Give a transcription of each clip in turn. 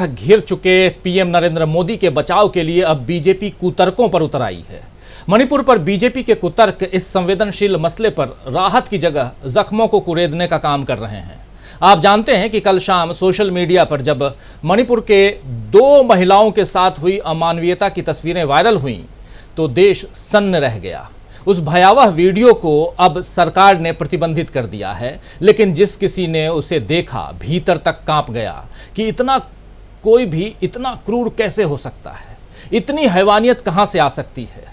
घिर चुके पीएम नरेंद्र मोदी के बचाव के लिए अब बीजेपी कुतर्कों पर उतर आई है। मणिपुर पर बीजेपी के कुतर्क इस संवेदनशील मसले पर राहत की जगह जख्मों को कुरेदने का काम कर रहे हैं। आप जानते हैं कि कल शाम सोशल मीडिया पर जब मणिपुर के 2 महिलाओं के साथ हुई अमानवीयता की तस्वीरें वायरल हुईं तो देश सन्न रह गया। उस भयावह वीडियो को अब सरकार ने प्रतिबंधित कर दिया है, लेकिन जिस किसी ने उसे देखा भीतर तक कांप गया कि कोई भी इतना क्रूर कैसे हो सकता है, इतनी हैवानियत कहां से आ सकती है।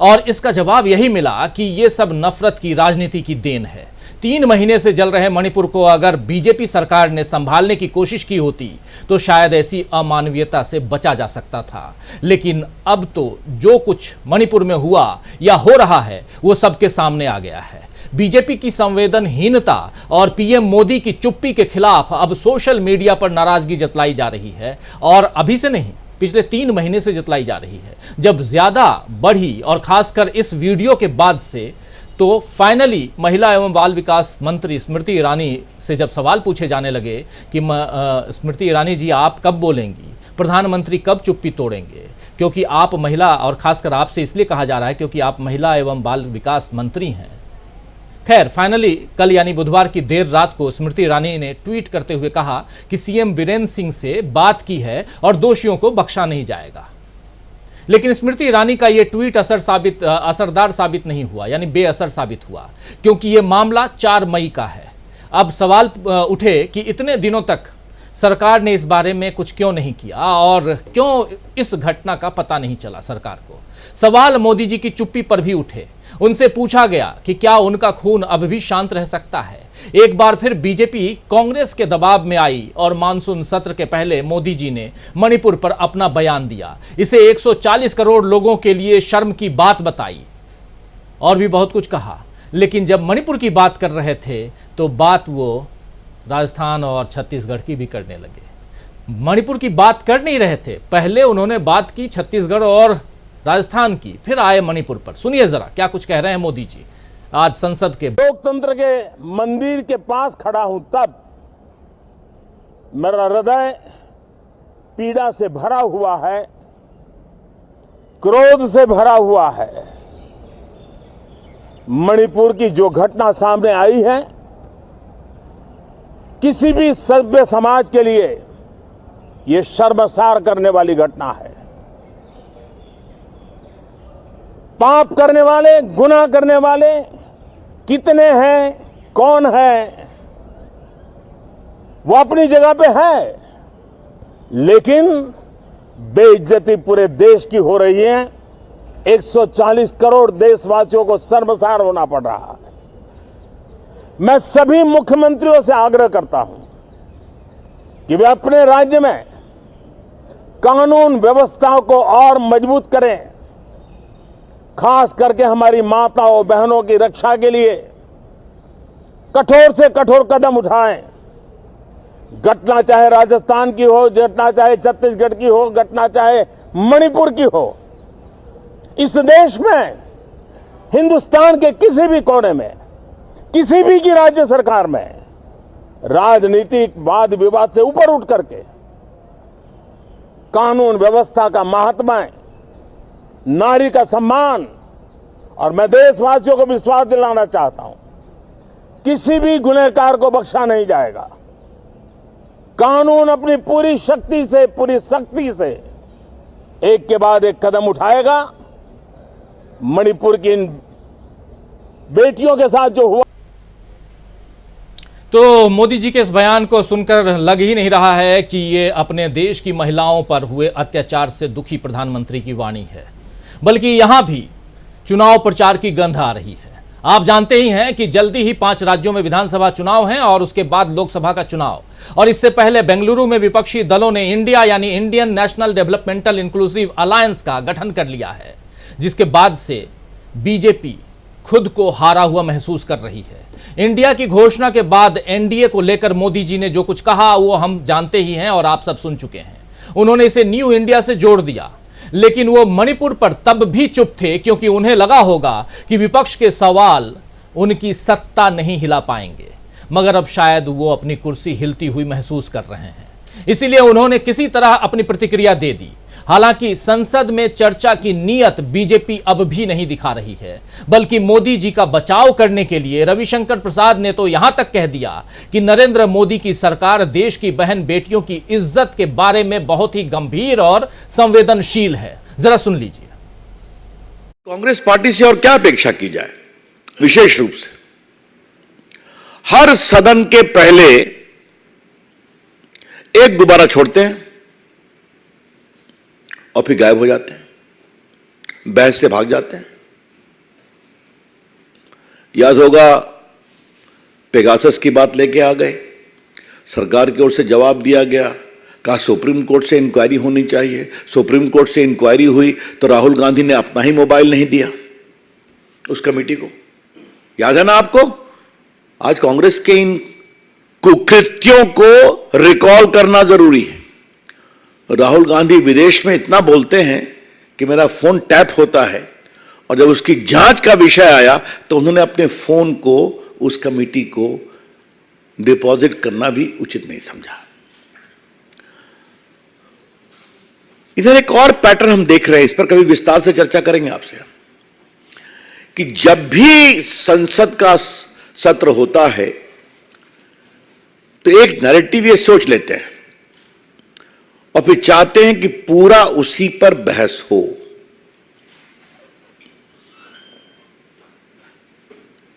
और इसका जवाब यही मिला कि ये सब नफरत की राजनीति की देन है। 3 महीने से जल रहे मणिपुर को अगर बीजेपी सरकार ने संभालने की कोशिश की होती तो शायद ऐसी अमानवीयता से बचा जा सकता था, लेकिन अब तो जो कुछ मणिपुर में हुआ या हो रहा है वो सबके सामने आ गया है। बीजेपी की संवेदनहीनता और पीएम मोदी की चुप्पी के खिलाफ अब सोशल मीडिया पर नाराजगी जतलाई जा रही है, और अभी से नहीं, पिछले 3 महीने से जतलाई जा रही है। जब ज्यादा बढ़ी और खासकर इस वीडियो के बाद से, तो फाइनली महिला एवं बाल विकास मंत्री स्मृति ईरानी से जब सवाल पूछे जाने लगे कि स्मृति ईरानी जी आप कब बोलेंगी, प्रधानमंत्री कब चुप्पी तोड़ेंगे, क्योंकि आप महिला, और खासकर आपसे इसलिए कहा जा रहा है क्योंकि आप महिला एवं बाल विकास मंत्री हैं। खैर, फाइनली कल यानी बुधवार की देर रात को स्मृति ईरानी ने ट्वीट करते हुए कहा कि सीएम बीरेंद्र सिंह से बात की है और दोषियों को बख्शा नहीं जाएगा। लेकिन स्मृति ईरानी का यह ट्वीट असरदार साबित नहीं हुआ, यानी बेअसर साबित हुआ, क्योंकि यह मामला 4 मई का है। अब सवाल उठे कि इतने दिनों तक सरकार ने इस बारे में कुछ क्यों नहीं किया और क्यों इस घटना का पता नहीं चला सरकार को। सवाल मोदी जी की चुप्पी पर भी उठे। उनसे पूछा गया कि क्या उनका खून अब भी शांत रह सकता है। एक बार फिर बीजेपी कांग्रेस के दबाव में आई और मानसून सत्र के पहले मोदी जी ने मणिपुर पर अपना बयान दिया। इसे 140 करोड़ लोगों के लिए शर्म की बात बताई और भी बहुत कुछ कहा। लेकिन जब मणिपुर की बात कर रहे थे तो बात वो राजस्थान और छत्तीसगढ़ की भी करने लगे। मणिपुर की बात कर नहीं रहे थे, पहले उन्होंने बात की छत्तीसगढ़ और राजस्थान की, फिर आए मणिपुर पर। सुनिए जरा क्या कुछ कह रहे हैं मोदी जी आज संसद के। लोकतंत्र के मंदिर के पास खड़ा हूं तब मेरा हृदय पीड़ा से भरा हुआ है, क्रोध से भरा हुआ है। मणिपुर की जो घटना सामने आई है, किसी भी सभ्य समाज के लिए यह शर्मसार करने वाली घटना है। पाप करने वाले, गुनाह करने वाले कितने हैं, कौन है, वो अपनी जगह पे है, लेकिन बेइज्जती पूरे देश की हो रही है। 140 करोड़ देशवासियों को शर्मसार होना पड़ रहा है। मैं सभी मुख्यमंत्रियों से आग्रह करता हूं कि वे अपने राज्य में कानून व्यवस्था को और मजबूत करें, खास करके हमारी माताओं बहनों की रक्षा के लिए कठोर से कठोर कदम उठाएं। घटना चाहे राजस्थान की हो, घटना चाहे छत्तीसगढ़ की हो, घटना चाहे मणिपुर की हो, इस देश में, हिंदुस्तान के किसी भी कोने में, किसी भी की राज्य सरकार में राजनीतिक वाद विवाद से ऊपर उठ करके कानून व्यवस्था का महात्मा, नारी का सम्मान, और मैं देशवासियों को विश्वास दिलाना चाहता हूं, किसी भी गुनहगार को बख्शा नहीं जाएगा। कानून अपनी पूरी शक्ति से, पूरी सख्ती से एक के बाद एक कदम उठाएगा। मणिपुर की इन बेटियों के साथ जो हुआ, तो मोदी जी के इस बयान को सुनकर लग ही नहीं रहा है कि ये अपने देश की महिलाओं पर हुए अत्याचार से दुखी प्रधानमंत्री की वाणी है, बल्कि यहां भी चुनाव प्रचार की गंध आ रही है। आप जानते ही हैं कि जल्दी ही 5 राज्यों में विधानसभा चुनाव हैं और उसके बाद लोकसभा का चुनाव, और इससे पहले बेंगलुरु में विपक्षी दलों ने इंडिया यानी Indian national developmental inclusive alliance का गठन कर लिया है, जिसके बाद से बीजेपी खुद को हारा हुआ महसूस कर रही है। इंडिया की घोषणा के बाद एनडीए को लेकर मोदी जी ने जो कुछ कहा वो हम जानते ही हैं और आप सब सुन चुके हैं। उन्होंने इसे न्यू इंडिया से जोड़ दिया, लेकिन वो मणिपुर पर तब भी चुप थे क्योंकि उन्हें लगा होगा कि विपक्ष के सवाल उनकी सत्ता नहीं हिला पाएंगे। मगर अब शायद वो अपनी कुर्सी हिलती हुई महसूस कर रहे हैं। इसीलिए उन्होंने किसी तरह अपनी प्रतिक्रिया दे दी। हालांकि संसद में चर्चा की नीयत बीजेपी अब भी नहीं दिखा रही है, बल्कि मोदी जी का बचाव करने के लिए रविशंकर प्रसाद ने तो यहां तक कह दिया कि नरेंद्र मोदी की सरकार देश की बहन बेटियों की इज्जत के बारे में बहुत ही गंभीर और संवेदनशील है। जरा सुन लीजिए। कांग्रेस पार्टी से और क्या अपेक्षा की जाए। विशेष रूप से हर सदन के पहले एक गुब्बारा छोड़ते हैं और फिर गायब हो जाते हैं, बहस से भाग जाते हैं। याद होगा पेगासस की बात लेके आ गए, सरकार की ओर से जवाब दिया गया, कहा सुप्रीम कोर्ट से इंक्वायरी होनी चाहिए। सुप्रीम कोर्ट से इंक्वायरी हुई तो राहुल गांधी ने अपना ही मोबाइल नहीं दिया उस कमेटी को। याद है ना आपको? आज कांग्रेस के इन कुकृत्यों को रिकॉल करना जरूरी है। राहुल गांधी विदेश में इतना बोलते हैं कि मेरा फोन टैप होता है, और जब उसकी जांच का विषय आया तो उन्होंने अपने फोन को उस कमेटी को डिपॉजिट करना भी उचित नहीं समझा। इधर एक और पैटर्न हम देख रहे हैं, इस पर कभी विस्तार से चर्चा करेंगे आपसे, कि जब भी संसद का सत्र होता है तो एक नैरेटिव ये सोच लेते हैं और फिर चाहते हैं कि पूरा उसी पर बहस हो।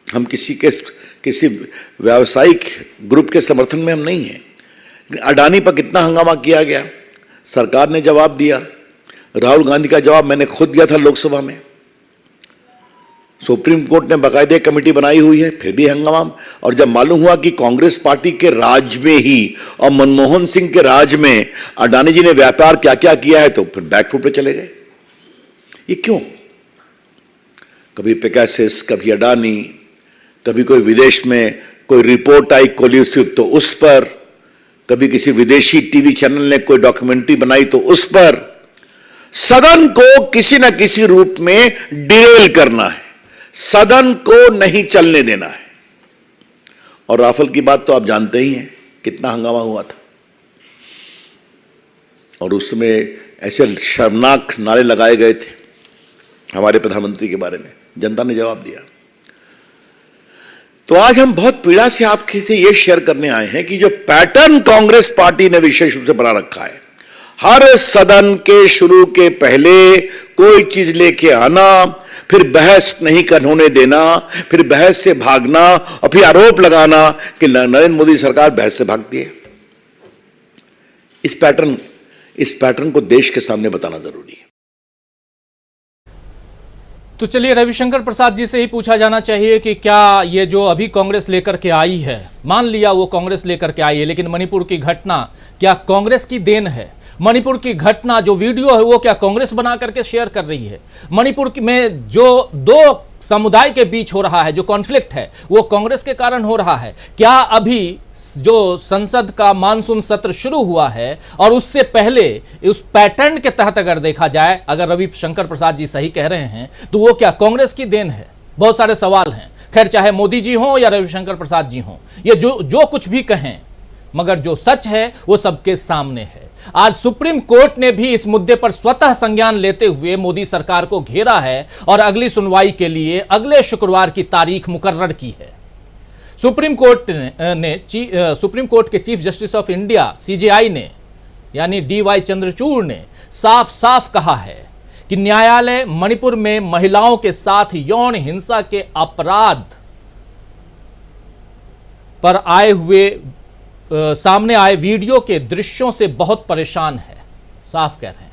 हम किसी व्यावसायिक ग्रुप के समर्थन में हम नहीं हैं। अडानी पर कितना हंगामा किया गया, सरकार ने जवाब दिया। राहुल गांधी का जवाब मैंने खुद दिया था लोकसभा में। सुप्रीम कोर्ट ने बाकायदे कमेटी बनाई हुई है, फिर भी हंगामा। और जब मालूम हुआ कि कांग्रेस पार्टी के राज में ही और मनमोहन सिंह के राज में अडानी जी ने व्यापार क्या क्या किया है, तो फिर बैकफुट पे चले गए। ये क्यों? कभी पेगासस, कभी अडानी, कभी कोई विदेश में कोई रिपोर्ट आई कोलिसिव तो उस पर, कभी किसी विदेशी टीवी चैनल ने कोई डॉक्यूमेंट्री बनाई तो उस पर। सदन को किसी न किसी रूप में डिरेल करना है, सदन को नहीं चलने देना है। और राफेल की बात तो आप जानते ही हैं, कितना हंगामा हुआ था, और उसमें ऐसे शर्मनाक नारे लगाए गए थे हमारे प्रधानमंत्री के बारे में, जनता ने जवाब दिया। तो आज हम बहुत पीड़ा से आपके से यह शेयर करने आए हैं कि जो पैटर्न कांग्रेस पार्टी ने विशेष रूप से बना रखा है, हर सदन के शुरू के पहले कोई चीज लेके आना, फिर बहस नहीं होने देना, फिर बहस से भागना, और फिर आरोप लगाना कि नरेंद्र मोदी सरकार बहस से भागती है। इस पैटर्न को देश के सामने बताना जरूरी है। तो चलिए, रविशंकर प्रसाद जी से ही पूछा जाना चाहिए कि क्या ये जो अभी कांग्रेस लेकर के आई है, मान लिया वो कांग्रेस लेकर के आई है, लेकिन मणिपुर की घटना क्या कांग्रेस की देन है? मणिपुर की घटना जो वीडियो है वो क्या कांग्रेस बना करके शेयर कर रही है? मणिपुर में जो दो समुदाय के बीच हो रहा है, जो कॉन्फ्लिक्ट है, वो कांग्रेस के कारण हो रहा है? क्या अभी जो संसद का मानसून सत्र शुरू हुआ है और उससे पहले उस पैटर्न के तहत अगर देखा जाए, अगर रविशंकर प्रसाद जी सही कह रहे हैं, तो वो क्या कांग्रेस की देन है? बहुत सारे सवाल हैं। खैर, चाहे मोदी जी हों या रविशंकर प्रसाद जी हों, ये जो कुछ भी कहें, मगर जो सच है वो सबके सामने है। आज सुप्रीम कोर्ट ने भी इस मुद्दे पर स्वतः संज्ञान लेते हुए मोदी सरकार को घेरा है और अगली सुनवाई के लिए अगले शुक्रवार की तारीख मुकर्रर की है। सुप्रीम कोर्ट के chief justice of India CJI ने, यानी डीवाई चंद्रचूड़ ने साफ साफ कहा है कि न्यायालय मणिपुर में महिलाओं के साथ यौन हिंसा के अपराध पर सामने आए वीडियो के दृश्यों से बहुत परेशान है। साफ कह रहे हैं,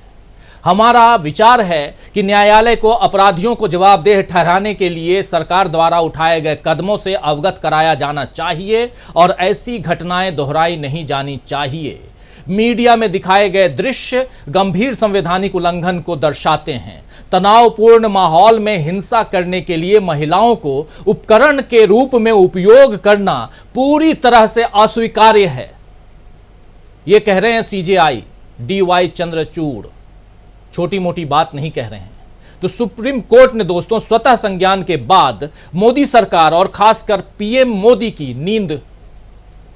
हमारा विचार है कि न्यायालय को अपराधियों को जवाबदेह ठहराने के लिए सरकार द्वारा उठाए गए कदमों से अवगत कराया जाना चाहिए और ऐसी घटनाएं दोहराई नहीं जानी चाहिए। मीडिया में दिखाए गए दृश्य गंभीर संवैधानिक उल्लंघन को दर्शाते हैं। तनावपूर्ण माहौल में हिंसा करने के लिए महिलाओं को उपकरण के रूप में उपयोग करना पूरी तरह से अस्वीकार्य है। यह कह रहे हैं सीजेआई डीवाई चंद्रचूड़, छोटी मोटी बात नहीं कह रहे हैं। तो सुप्रीम कोर्ट ने दोस्तों स्वतः संज्ञान के बाद मोदी सरकार और खासकर पीएम मोदी की नींद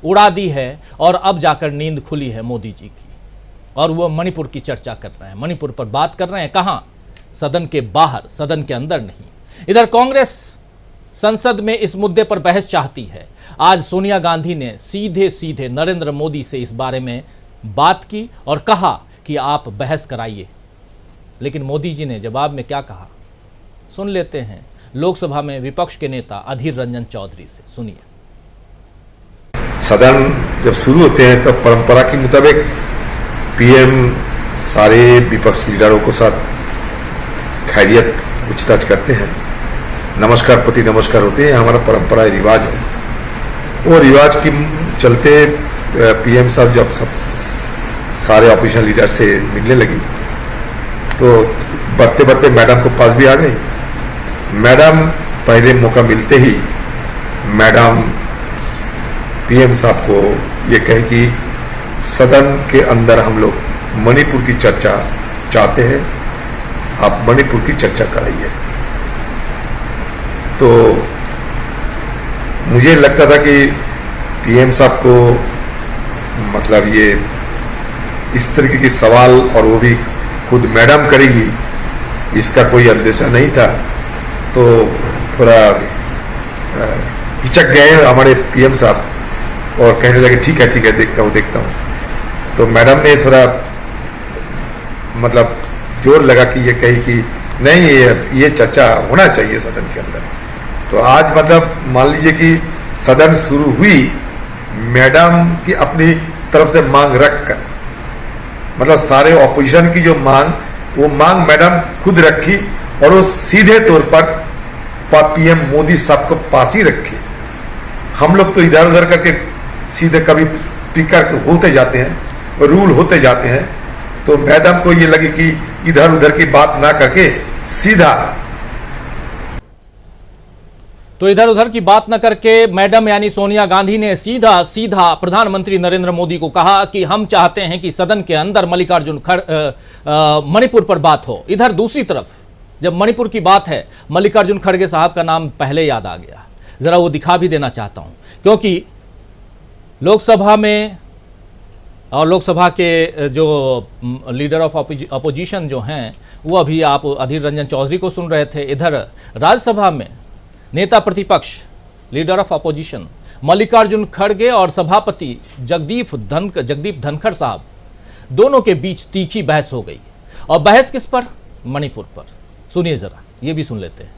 उड़ा दी है और अब जाकर नींद खुली है मोदी जी की, और वो मणिपुर की चर्चा कर रहे हैं, मणिपुर पर बात कर रहे हैं। कहां? सदन के बाहर, सदन के अंदर नहीं। इधर कांग्रेस संसद में इस मुद्दे पर बहस चाहती है। आज सोनिया गांधी ने सीधे सीधे नरेंद्र मोदी से इस बारे में बात की और कहा कि आप बहस कराइए, लेकिन मोदी जी ने जवाब में क्या कहा सुन लेते हैं लोकसभा में विपक्ष के नेता अधीर रंजन चौधरी से। सुनिए। सदन जब शुरू होते हैं तो परंपरा के मुताबिक पीएम सारे विपक्ष लीडरों को साथ खैरियत पूछताछ करते हैं, नमस्कार प्रति नमस्कार होते हैं। हमारा परंपरा रिवाज है। वो रिवाज की चलते पीएम साहब जब सब सारे ऑपोजिशन लीडर से मिलने लगी तो बढ़ते बढ़ते मैडम को पास भी आ गई। मैडम पहले मौका मिलते ही मैडम पीएम साहब को ये कहे कि सदन के अंदर हम लोग मणिपुर की चर्चा चाहते हैं, आप मणिपुर की चर्चा कराइए। तो मुझे लगता था कि पीएम साहब को मतलब ये इस तरीके की सवाल और वो भी खुद मैडम करेगी इसका कोई अंदेशा नहीं था। तो थोड़ा हिचक गए हमारे पीएम साहब और कहने लगे ठीक है देखता हूँ। तो मैडम ने थोड़ा मतलब जोर लगा कि ये कही कि नहीं ये चर्चा होना चाहिए सदन के अंदर। तो आज मतलब मान लीजिए कि सदन शुरू हुई, मैडम की अपनी तरफ से मांग रखकर मतलब सारे ऑपोजिशन की जो वो मांग मैडम खुद रखी और वो सीधे तौर पर पीएम मोदी साहब को पास ही रखे। हम लोग तो इधर उधर करके सीधे कभी स्पीकर होते जाते हैं, रूल होते जाते हैं। तो मैडम को ये लगे कि इधर उधर की बात ना करके सीधा मैडम यानी सोनिया गांधी ने सीधा सीधा प्रधानमंत्री नरेंद्र मोदी को कहा कि हम चाहते हैं कि सदन के अंदर मणिपुर पर बात हो। इधर दूसरी तरफ जब मणिपुर की बात है, मल्लिकार्जुन खड़गे साहब का नाम पहले याद आ गया। जरा वो दिखा भी देना चाहता हूं, क्योंकि लोकसभा में और लोकसभा के जो लीडर ऑफ अपोजिशन जो हैं वो अभी आप अधीर रंजन चौधरी को सुन रहे थे। इधर राज्यसभा में नेता प्रतिपक्ष लीडर ऑफ अपोजिशन मल्लिकार्जुन खड़गे और सभापति जगदीप धनखड़ साहब दोनों के बीच तीखी बहस हो गई। और बहस किस पर? मणिपुर पर। सुनिए जरा, ये भी सुन लेते हैं।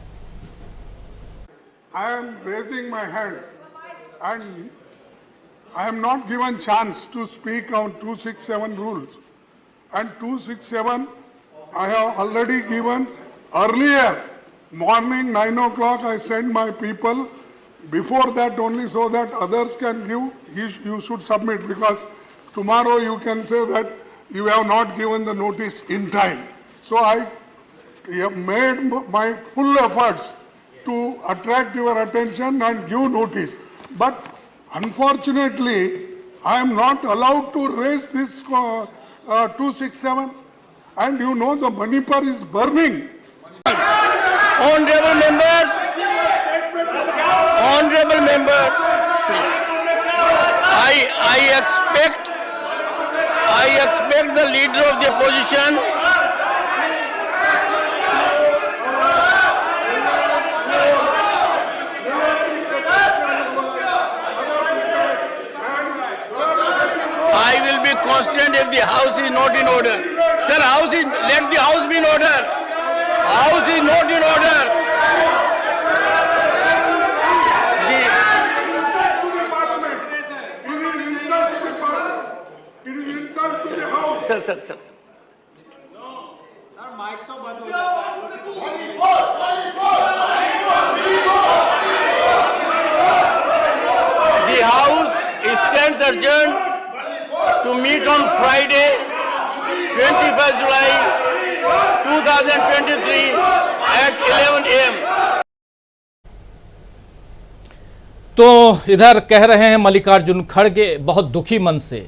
I am raising my hand and I am not given chance to speak on 267 rules, and 267 I have already given earlier morning 9 o'clock. I sent my people before that only so that others can give. You should submit, because tomorrow you can say that you have not given the notice in time. So I have made my full efforts to attract your attention and give notice. But unfortunately, I am not allowed to raise this 267, and you know the Manipur is burning. Honorable members, please. I expect the leader of the opposition constant if the house is not in order. Sir, let the house be in order. House is not in order. It is insult to the house. Sir. The house stands adjourned to meet on Friday, 21st July 2023 at 11 a.m. तो इधर कह रहे हैं मल्लिकार्जुन खड़गे बहुत दुखी मन से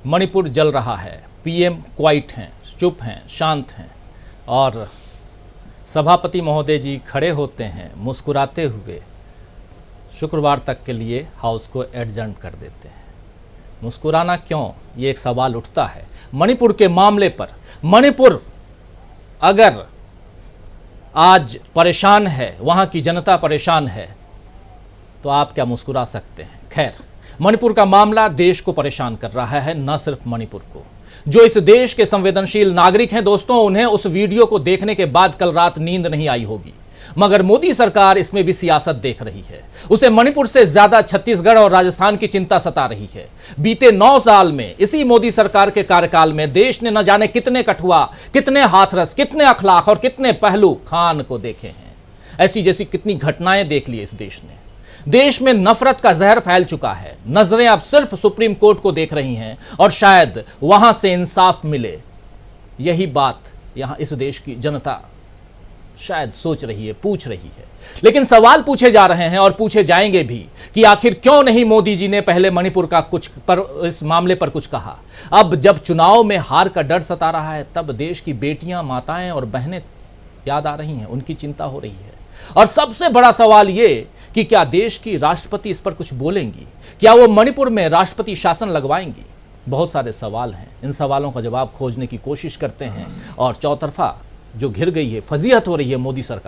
मणिपुर जल रहा है। पीएम क्वाइट हैं, चुप हैं, शांत हैं, और सभापति महोदय जी खड़े होते हैं मुस्कुराते हुए, शुक्रवार तक के लिए हाउस को एडजर्न कर देते हैं। मुस्कुराना क्यों, ये एक सवाल उठता है। मणिपुर के मामले पर, मणिपुर अगर आज परेशान है, वहां की जनता परेशान है, तो आप क्या मुस्कुरा सकते हैं। खैर, मणिपुर का मामला देश को परेशान कर रहा है, न सिर्फ मणिपुर को। जो इस देश के संवेदनशील नागरिक हैं दोस्तों, उन्हें उस वीडियो को देखने के बाद कल रात नींद नहीं आई होगी, मगर मोदी सरकार इसमें भी सियासत देख रही है। उसे मणिपुर से ज्यादा छत्तीसगढ़ और राजस्थान की चिंता सता रही है। बीते 9 साल में इसी मोदी सरकार के कार्यकाल में देश ने न जाने कितने कठुआ, कितने हाथरस, कितने अखलाक और कितने पहलू खान को देखे हैं। ऐसी जैसी कितनी घटनाएं देख ली इस देश ने। देश में नफरत का जहर फैल चुका है। नजरें अब सिर्फ सुप्रीम कोर्ट को देख रही हैं और शायद वहां से इंसाफ मिले। यही बात यहां इस देश की जनता शायद सोच रही है, पूछ रही है। लेकिन सवाल पूछे जा रहे हैं और पूछे जाएंगे भी कि आखिर क्यों नहीं मोदी जी ने पहले मणिपुर का इस मामले पर कुछ कहा। अब जब चुनाव में हार का डर सता रहा है, तब देश की बेटियां, माताएं और बहनें याद आ रही हैं, उनकी चिंता हो रही है। और सबसे बड़ा सवाल ये कि क्या देश की राष्ट्रपति इस पर कुछ बोलेंगी, क्या वो मणिपुर में राष्ट्रपति शासन लगवाएंगी। बहुत सारे सवाल हैं, इन सवालों का जवाब खोजने की कोशिश करते हैं। और चौतरफा जो घिर गई है, फजीहत हो रही है मोदी सरकार